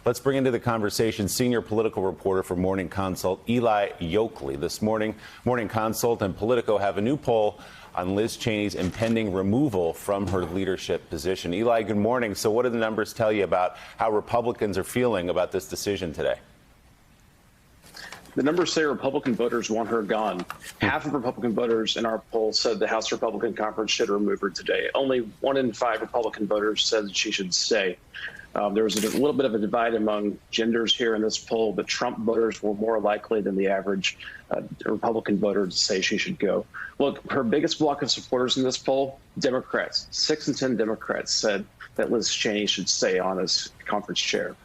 Let's bring into the conversation senior political reporter for Morning Consult, Eli Yokley. This morning, Morning Consult and Politico have a new poll on Liz Cheney's impending removal from her leadership position. Eli, good morning. So what do the numbers tell you about how Republicans are feeling about this decision today? The numbers say Republican voters want her gone. Half of Republican voters in our poll said the House Republican Conference should remove her today. Only 1 in 5 Republican voters said that she should stay. There was a little bit of a divide among genders here in this poll, but Trump voters were more likely than the average Republican voter to say she should go. Look, her biggest block of supporters in this poll, Democrats. 6 in 10 Democrats said that Liz Cheney should stay on as conference chair.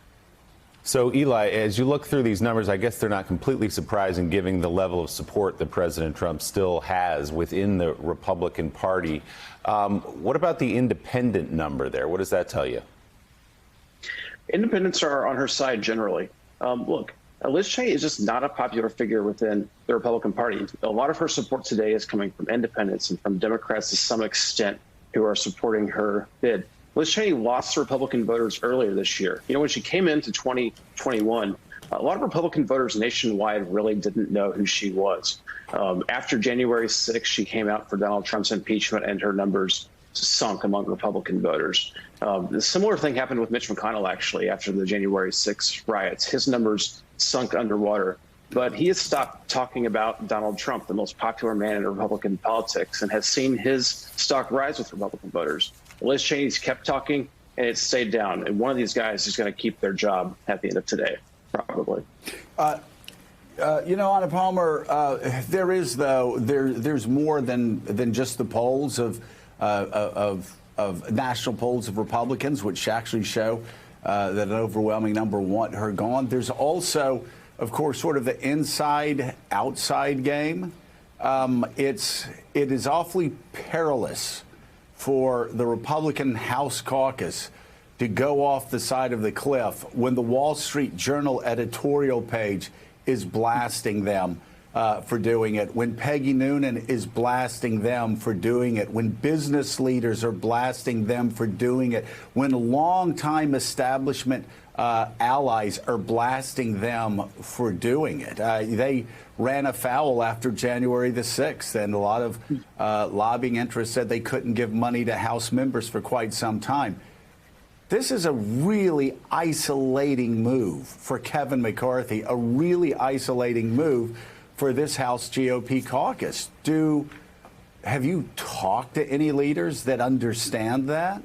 So, Eli, as you look through these numbers, I guess they're not completely surprising given the level of support that President Trump still has within the Republican Party. What about the independent number there? What does that tell you? Independents are on her side generally. Look, Liz Cheney is just not a popular figure within the Republican Party. A lot of her support today is coming from independents and from Democrats to some extent who are supporting her bid. Liz Cheney lost to Republican voters earlier this year. You know, when she came into 2021, a lot of Republican voters nationwide really didn't know who she was. After January 6th, she came out for Donald Trump's impeachment, and her numbers sunk among Republican voters. The similar thing happened with Mitch McConnell, actually, after the January 6th riots. His numbers sunk underwater. But he has stopped talking about Donald Trump, the most popular man in Republican politics, and has seen his stock rise with Republican voters. Liz Cheney's kept talking, and it stayed down. And one of these guys is going to keep their job at the end of today, probably. You know, Anna Palmer, there is, though, there's more than just the polls of national polls of Republicans, which actually show that an overwhelming number want her gone. There's also, of course, sort of the inside-outside game. It is awfully perilous for the Republican House caucus to go off the side of the cliff when the Wall Street Journal editorial page is blasting them for doing it, when Peggy Noonan is blasting them for doing it, when business leaders are blasting them for doing it, when longtime establishment allies are blasting them for doing it. They ran afoul after January the 6th, and a lot of lobbying interests said they couldn't give money to House members for quite some time. This is a really isolating move for Kevin McCarthy, a really isolating move for this House GOP caucus. Have you talked to any leaders that understand that?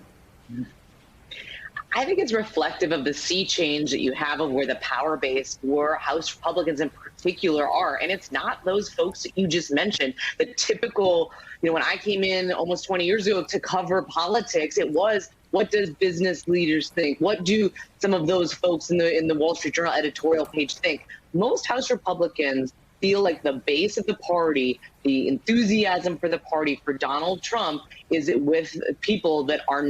I think it's reflective of the sea change that you have of where the power base for House Republicans in particular are. And it's not those folks that you just mentioned, the typical, when I came in almost 20 years ago to cover politics, it was, what does business leaders think? What do some of those folks in the Wall Street Journal editorial page think? Most House Republicans feel like the base of the party, the enthusiasm for the party, for Donald Trump, is with people that are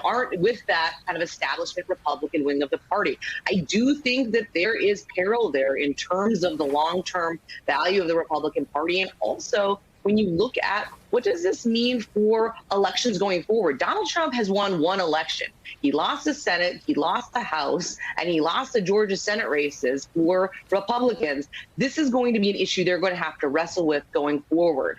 aren't with that kind of establishment Republican wing of the party. I do think that there is peril there in terms of the long-term value of the Republican Party, and also when you look at what does this mean for elections going forward. Donald Trump has won one election. He lost the Senate, he lost the House, and he lost the Georgia Senate races for Republicans. This is going to be an issue they're going to have to wrestle with going forward.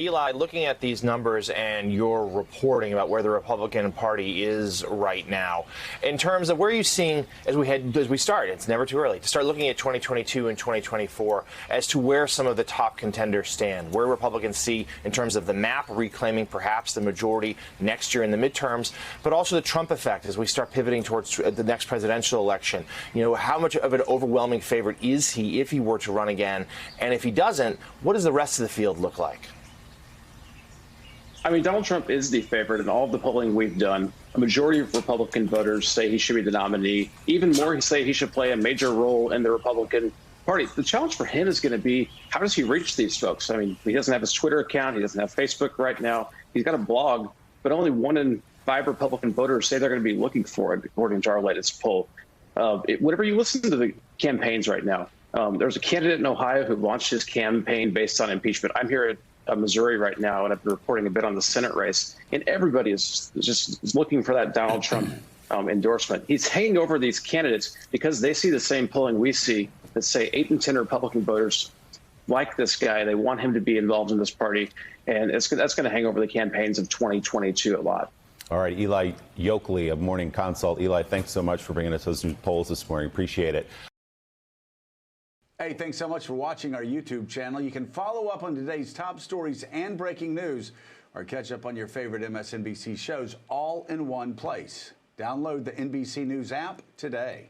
Eli, looking at these numbers and your reporting about where the Republican Party is right now, in terms of where you're seeing as we start, it's never too early to start looking at 2022 and 2024 as to where some of the top contenders stand, where Republicans see in terms of the map reclaiming perhaps the majority next year in the midterms, but also the Trump effect as we start pivoting towards the next presidential election. How much of an overwhelming favorite is he if he were to run again? And if he doesn't, what does the rest of the field look like? I mean, Donald Trump is the favorite in all of the polling we've done. A majority of Republican voters say he should be the nominee. Even more say he should play a major role in the Republican Party. The challenge for him is going to be, how does he reach these folks? I mean, he doesn't have his Twitter account. He doesn't have Facebook right now. He's got a blog, but only 1 in 5 Republican voters say they're going to be looking for it, according to our latest poll. Whenever you listen to the campaigns right now, there's a candidate in Ohio who launched his campaign based on impeachment. I'm here at Missouri right now, and I've been reporting a bit on the Senate race, and everybody is just looking for that Donald Trump endorsement. He's hanging over these candidates because they see the same polling we see that say 8 in 10 Republican voters like this guy. They want him to be involved in this party. And that's going to hang over the campaigns of 2022 a lot. All right, Eli Yokley of Morning Consult. Eli, thanks so much for bringing us those new polls this morning. Appreciate it. Hey, thanks so much for watching our YouTube channel. You can follow up on today's top stories and breaking news or catch up on your favorite MSNBC shows all in one place. Download the NBC News app today.